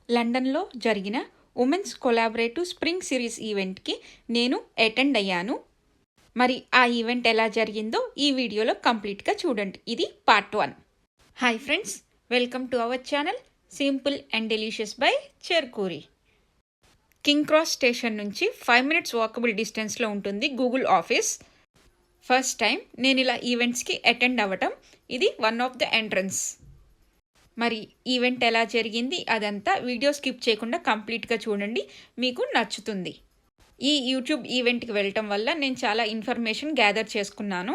లండన్లో జరిగిన women's collaborative spring series ఈవెంట్కి నేను అటెండ్ అయ్యాను. మరి ఆ ఈవెంట్ ఎలా జరిగిందో ఈ వీడియోలో కంప్లీట్గా చూడండి. ఇది part 1. Hi friends, welcome to our channel simple and delicious by Cherukuri. King cross station నుంచి 5 minutes వాకబుల్ డిస్టెన్స్లో ఉంటుంది గూగుల్ ఆఫీస్. ఫస్ట్ టైం నేను ఇలా ఈవెంట్స్కి అటెండ్ అవ్వటం. ఇది వన్ ఆఫ్ ద ఎంట్రన్స్. మరి ఈవెంట్ ఎలా జరిగింది అదంతా వీడియో స్కిప్ చేయకుండా కంప్లీట్గా చూడండి, మీకు నచ్చుతుంది. ఈ యూట్యూబ్ ఈవెంట్కి వెళ్ళటం వల్ల నేను చాలా ఇన్ఫర్మేషన్ గ్యాదర్ చేసుకున్నాను.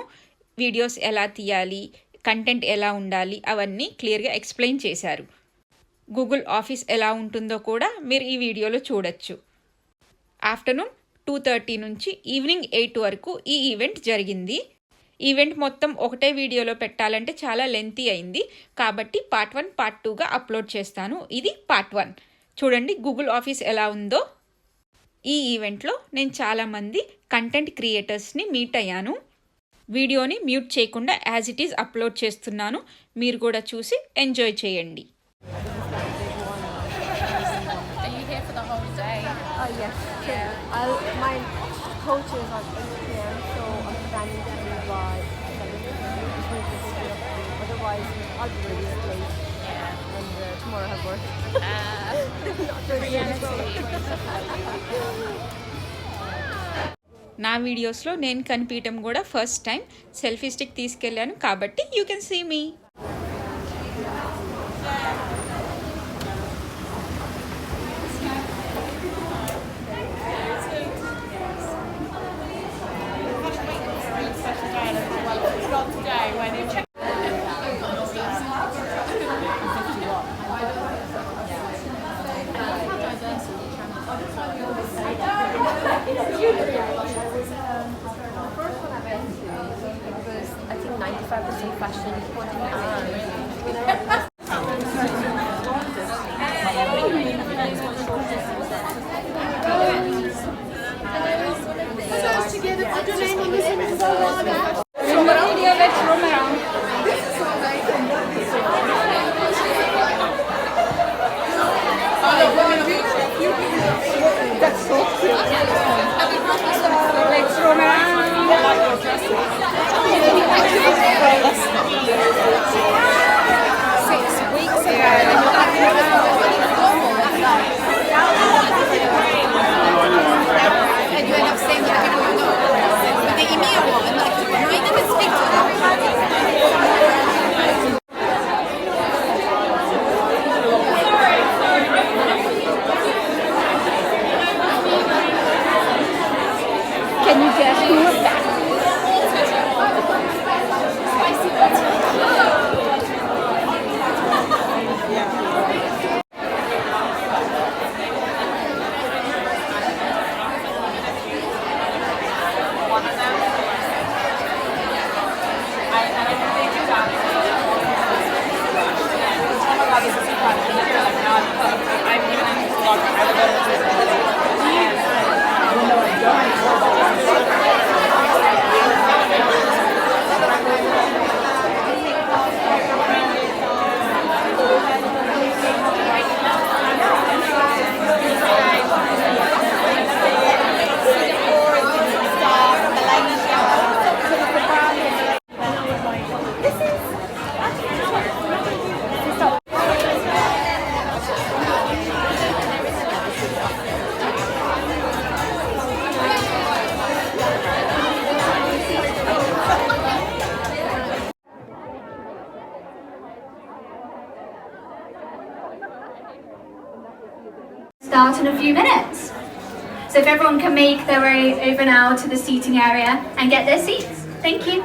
వీడియోస్ ఎలా తీయాలి, కంటెంట్ ఎలా ఉండాలి, అవన్నీ క్లియర్గా ఎక్స్ప్లెయిన్ చేశారు. గూగుల్ ఆఫీస్ ఎలా ఉంటుందో కూడా మీరు ఈ వీడియోలో చూడొచ్చు. ఆఫ్టర్నూన్ 2:30 నుంచి ఈవినింగ్ 8 వరకు ఈ ఈవెంట్ జరిగింది. ఈవెంట్ మొత్తం ఒకటే వీడియోలో పెట్టాలంటే చాలా లెంతీ అయింది, కాబట్టి పార్ట్ 1, పార్ట్ 2గా అప్లోడ్ చేస్తాను. ఇది పార్ట్ 1. చూడండి గూగుల్ ఆఫీస్ ఎలా ఉందో. ఈ ఈవెంట్లో నేను చాలామంది కంటెంట్ క్రియేటర్స్ని మీట్ అయ్యాను. వీడియోని మ్యూట్ చేయకుండా యాజ్ ఇట్ ఈజ్ అప్లోడ్ చేస్తున్నాను. మీరు కూడా చూసి ఎంజాయ్ చేయండి. Coaches at 8 p.m. so I'm planning to leave by 7. Otherwise, I'll be really late. Yeah. And tomorrow I have work. నా వీడియోస్లో నేను కనిపించడం కూడా ఫస్ట్ టైం. సెల్ఫీ స్టిక్ తీసుకెళ్ళాను కాబట్టి you can see me. I think 95% fashion, 6 weeks ago. And you end up saying that people know. But the EMEA one, like, I never speak to them. Can you guess who was that? Start in a few minutes. So if everyone can make their way over now to the seating area and get their seats. Thank you.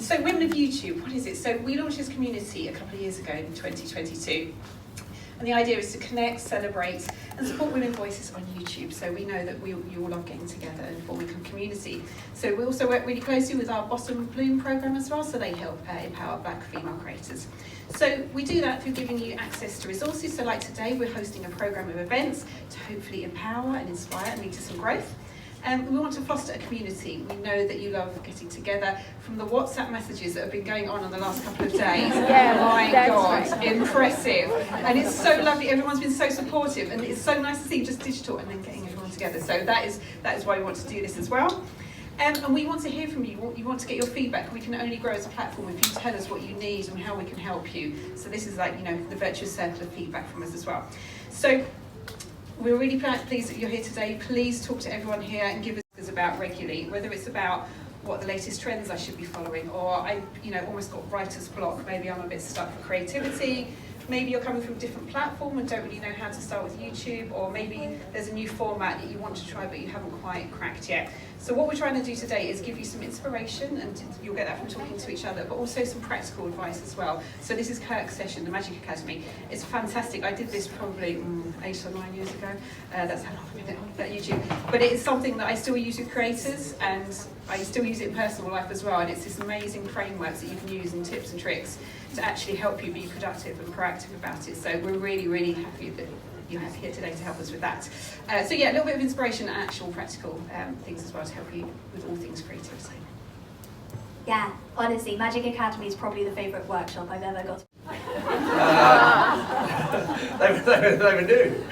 So women of YouTube, what is it? So we launched this community a couple of years ago in 2022. And the idea is to connect, celebrate, and support women voices on YouTube. So we know that you all love getting together and forming a community. So we also work really closely with our Blossom Bloom programme as well, so they help empower Black female creators. So we do that through giving you access to resources. So like today, we're hosting a programme of events to hopefully empower and inspire and lead to some growth. We want to foster a community. We know that you love getting together. From the WhatsApp messages that have been going on the last couple of days, my God, impressive. And it's so lovely. Everyone's been so supportive, and it's so nice to see just digital and then getting everyone together. So that is why we want to do this as well. And we want to hear from you. You want to get your feedback. We can only grow as a platform if you tell us what you need and how we can help you. So this is like, the virtuous circle of feedback from us as well. So we're really pleased that you're here today. Please talk to everyone here and give us about regularly, whether it's about what the latest trends I should be following, or I almost got writer's block, maybe I'm a bit stuck for creativity, maybe you're coming from a different platform and don't really know how to start with YouTube, or maybe there's a new format that you want to try but you haven't quite cracked yet. So what we're trying to do today is give you some inspiration, and you'll get that from talking to each other, but also some practical advice as well. So this is Kirk's session, the Magic Academy. It's fantastic. I did this probably 8 or 9 years ago. That's how long I've been at YouTube. But it is something that I still use with creators, and I still use it in personal life as well. And it's this amazing frameworks that you can use and tips and tricks to actually help you be productive and proactive about it. So we're really, really happy that you're here today to help us with that. So yeah, a little bit of inspiration and actual practical things as well to help you with all things creativity. Yeah, honestly, Magic Academy is probably the favourite workshop I've ever got. They were new.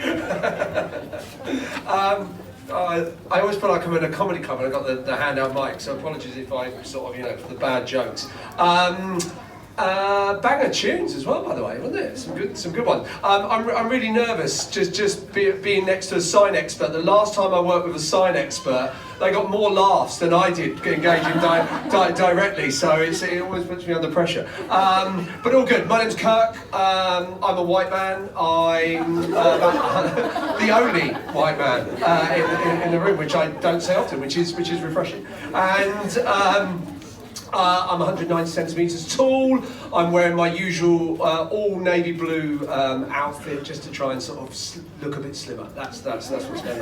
I always feel like I'm in a comedy club and I've got the handout mic, so apologies if I sort of, for the bad jokes. Banger tunes as well, by the way, wasn't it? Some good ones. I'm really nervous just being next to a sign expert. The last time I worked with a sign expert, they got more laughs than I did engaging directly, so it always puts me under pressure. But all good. My name's Kirk. I'm a white man. I'm the only white man in the room, which I don't say often, which is refreshing. And I'm 190 centimetres tall. I'm wearing my usual all navy blue outfit just to try and sort of look a bit slimmer. That's what's going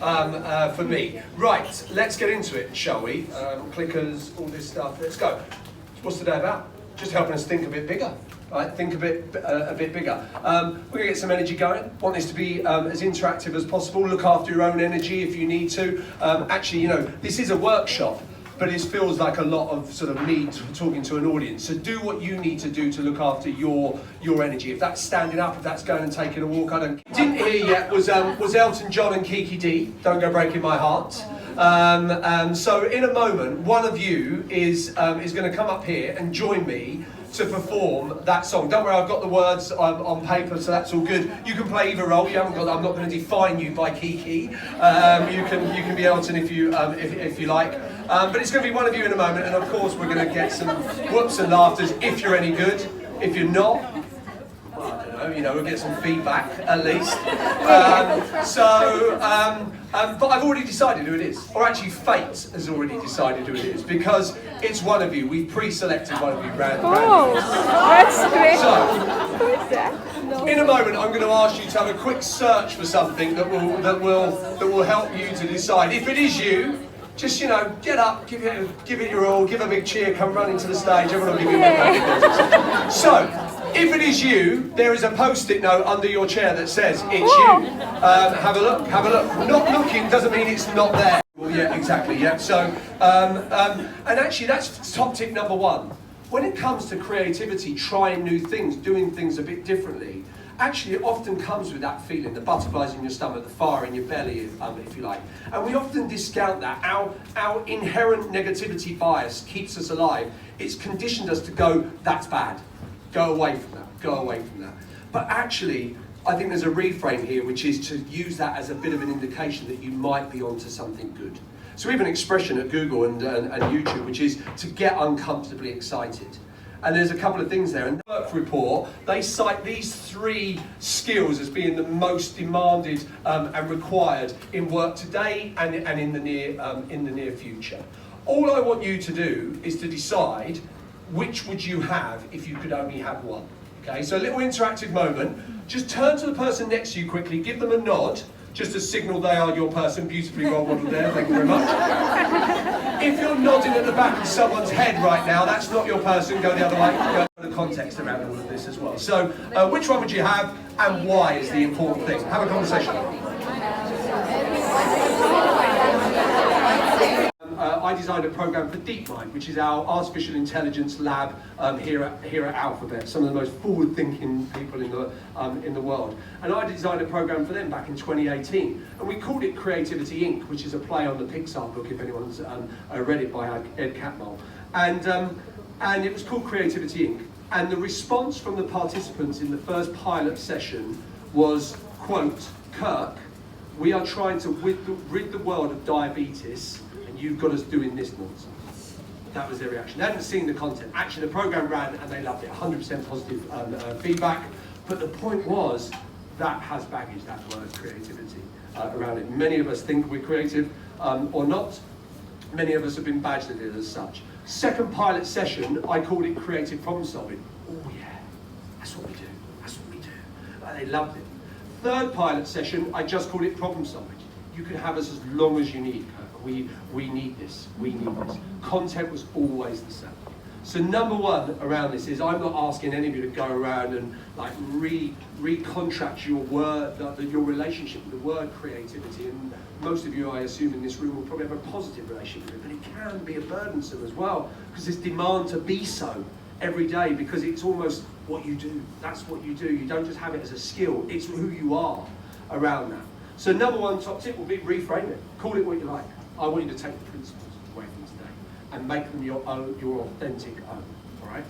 on for me. Right, let's get into it, shall we? Clickers, all this stuff. Let's go. What's today about? Just helping us think a bit bigger. Right, think a bit bigger. We're going to get some energy going. Want this to be as interactive as possible. Look after your own energy if you need to. Actually, this is a workshop, but it feels like a lot of sort of me talking to an audience. So do what you need to do to look after your energy. If that's standing up, if that's going and taking a walk, didn't hear yet was Elton John and Kiki D. Don't Go Breaking My Heart. So in a moment, one of you is going to come up here and join me to perform that song. Don't worry, I've got the words on paper, so that's all good. You can play either role. You haven't got. I'm not going to define you by Kiki. You can be Elton if you like. But it's going to be one of you in a moment, and of course we're going to get some whoops and laughters if you're any good. If you're not, well, I don't know. We'll get some feedback at least. But I've already decided who it is, or actually fate has already decided who it is, because it's one of you. We've pre-selected one of you randomly. That's great. So, in a moment, I'm going to ask you to have a quick search for something that will help you to decide. If it is you, just get up, give it your all, give a big cheer, come running to the stage. Everyone will give you a big hand. So, if it is you, there is a post-it note under your chair that says it's you. Have a look. Not looking doesn't mean it's not there. Well, yeah, exactly. Yeah. So, and actually, that's top tip number one. When it comes to creativity, trying new things, doing things a bit differently, actually it often comes with that feeling, the butterflies in your stomach, the fire in your belly, if you like. And we often discount that. Our inherent negativity bias keeps us alive. It's conditioned us to go, that's bad. Go away from that. But actually, I think there's a reframe here, which is to use that as a bit of an indication that you might be onto something good. So we have an expression at Google and YouTube, which is to get uncomfortably excited. And there's a couple of things there. In the work report, they cite these 3 skills as being the most demanded and required in work today and in the near future. All I want you to do is to decide which would you have if you could only have one. Okay, so a little interactive moment. Just turn to the person next to you quickly, give them a nod, just to signal they are your person. Beautifully well modelled there, thank you very much. If you're nodding at the back of someone's head right now, that's not your person, go the other way. Go the context around all of this as well. So, which one would you have and why is the important thing? Have a conversation. I designed a program for DeepMind, which is our artificial intelligence lab here at Alphabet, some of the most forward-thinking people in the world. And I designed a program for them back in 2018, and we called it Creativity Inc., which is a play on the Pixar book, if anyone's read it by Ed Catmull. And it was called Creativity Inc. And the response from the participants in the first pilot session was, quote, "Kirk, we are trying to rid the world of diabetes, and you've got us doing this nonsense." That was their reaction. They hadn't seen the content. Actually, the program ran and they loved it. 100% positive feedback. But the point was, that has baggage, that word creativity around it. Many of us think we're creative or not. Many of us have been badged at it as such. Second pilot session, I called it creative problem solving. Oh yeah, that's what we do. That's what we do. They loved it. Third pilot session, I just called it problem solving. You can have us as long as you need, Kirk. We need this. We need this. Content was always the same. So number one around this is I'm not asking any of you to go around and like recontract your word, your relationship with the word creativity. And most of you, I assume, in this room will probably have a positive relationship with it, but it can be a burdensome as well because there's demand to be so every day because it's almost what you do. That's what you do. You don't just have it as a skill. It's who you are around that. So number one top tip will be reframe it. Call it what you like. I want you to take the principles away from today and make them your own, your authentic own. All right?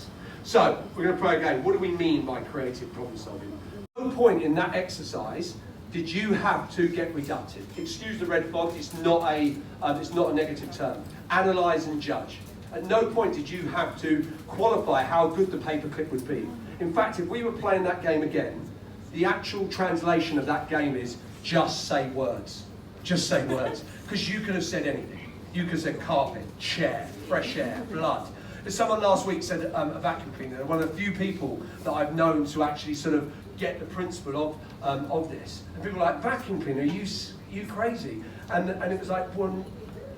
So we're going to play a game. What do we mean by creative problem solving? At no point in that exercise did you have to get reductive. Excuse the red font. It's not a negative term. Analyze and judge. At no point did you have to qualify how good the paperclip would be. In fact, if we were playing that game again, the actual translation of that game is just say words. Just say words. Because you could have said anything. You could have said carpet, chair, fresh air, blood. As someone last week said, a vacuum cleaner, one of the few people that I've known to actually sort of get the principle of this. And people are like, vacuum cleaner, you crazy? And it was like, well,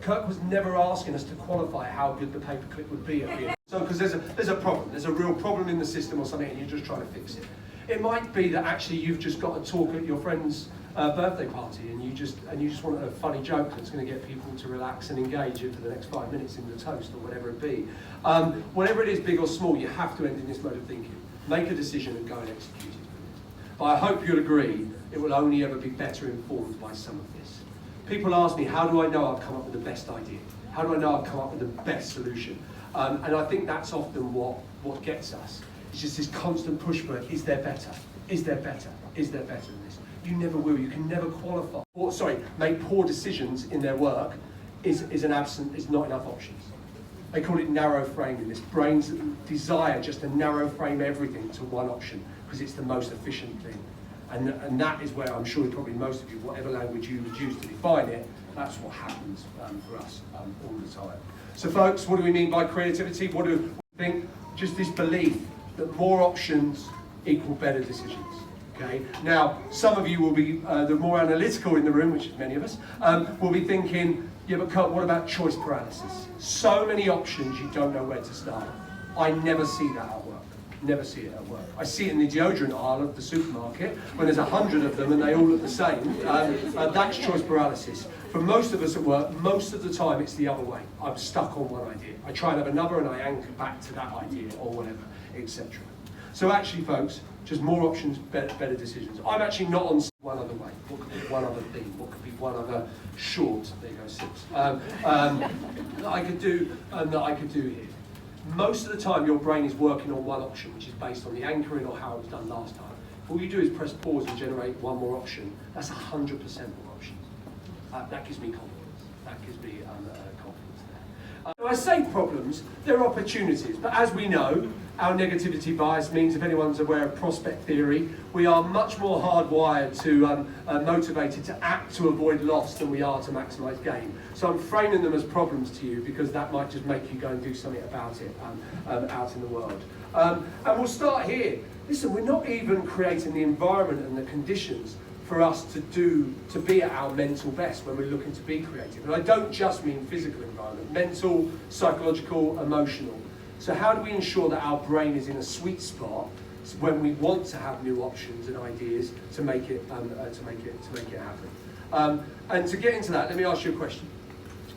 Kirk was never asking us to qualify how good the paperclip would be at being. So, because there's a problem, there's a real problem in the system or something, and you're just trying to fix it. It might be that actually you've just got to talk at your friend's birthday party, and you just want a funny joke that's going to get people to relax and engage in for the next 5 minutes in the toast or whatever it be. Whatever it is, big or small, you have to end in this mode of thinking. Make a decision and go and execute it. But I hope you'll agree it will only ever be better informed by some of this. People ask me, how do I know I've come up with the best idea? How do I know I've come up with the best solution? And I think that's often what gets us. It's just this constant push for, is there better? Is there better? Is there better than this? You never will. You can never qualify. Or, make poor decisions in their work is not enough options. They call it narrow framing. This brain's desire just to narrow frame everything to one option because it's the most efficient thing. And that is where I'm sure probably most of you, whatever language you would use to define it, that's what happens for us all the time. So folks, what do we mean by creativity? What do we think? Just this belief that more options equal better decisions. Okay. Now, some of you will be, the more analytical in the room, which is many of us, will be thinking, yeah, but Kurt, what about choice paralysis? So many options, you don't know where to start. I never see that at work. Never see it at work. I see it in the deodorant aisle of the supermarket when there's 100 of them and they all look the same. That's choice paralysis. For most of us at work, most of the time it's the other way. I'm stuck on one idea. I try and have another and I anchor back to that idea or whatever, etc. So actually, folks, just more options, better decisions. I'm actually not on one other way. What could be one other thing? What could be one other short? There you go, 6. That I could do here. Most of the time, your brain is working on one option, which is based on the anchoring or how it was done last time. All you do is press pause and generate one more option. That's 100% more options. That gives me confidence. That gives me confidence there. When I say problems, they're opportunities. But as we know, our negativity bias means, if anyone's aware of prospect theory, we are much more hardwired to motivated to act to avoid loss than we are to maximise gain. So I'm framing them as problems to you because that might just make you go and do something about it out in the world. And we'll start here. Listen, we're not even creating the environment and the conditions for us to be at our mental best when we're looking to be creative. And I don't just mean physical environment, mental, psychological, emotional. So how do we ensure that our brain is in a sweet spot when we want to have new options and ideas to make it happen? And to get into that, let me ask you a question.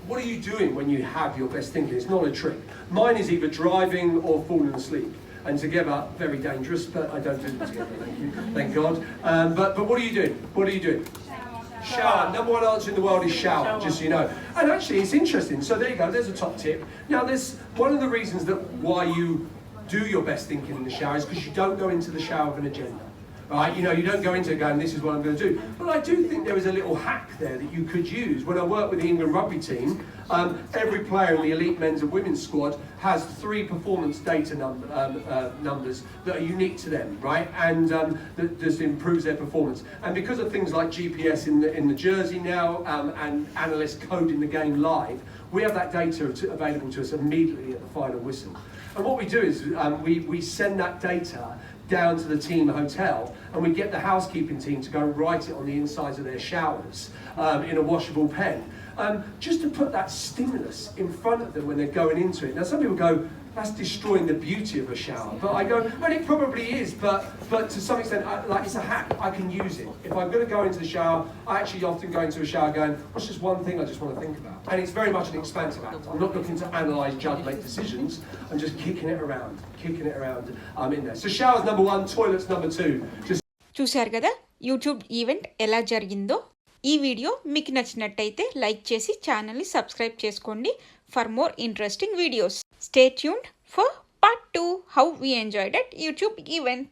What are you doing when you have your best thinking? It's not a trick. Mine is either driving or falling asleep. And together, very dangerous, but I don't do them together, thank God. But what are you doing? What are you doing? Shower. Number one answer in the world is shower, just so you know. And actually, it's interesting. So there you go, there's a top tip. Now, there's one of the reasons that why you do your best thinking in the shower is because you don't go into the shower with an agenda. Right? You know, you don't go into it going, this is what I'm going to do. But I do think there is a little hack there that you could use. When I work with the England rugby team, every player in the elite men's and women's squad has 3 performance data numbers that are unique to them, right? And that just improves their performance. And because of things like GPS in the jersey now and analysts coding the game live, we have that data available to us immediately at the final whistle. And what we do is we send that data down to the team hotel, and we get the housekeeping team to go and write it on the insides of their showers in a washable pen, just to put that stimulus in front of them when they're going into it. Now, some people go, that's destroying the beauty of a shower. But I go, and it probably is, but to some extent, like it's a hack, I can use it. If I'm going to go into the shower, I actually often go into a shower going, what's just one thing I just want to think about? And it's very much an expansive act. I'm not looking to analyse, judge, make decisions. I'm just kicking it around in there. So showers number 1, toilets number 2. Just చూశారు కదా YouTube event ఎలా జరిగిందో. ఈ video మీకు నచ్చినట్టయితే like చేసి ఛానల్ని subscribe చేసుకోండి for more interesting videos. Stay tuned for part 2, how we enjoyed at YouTube event.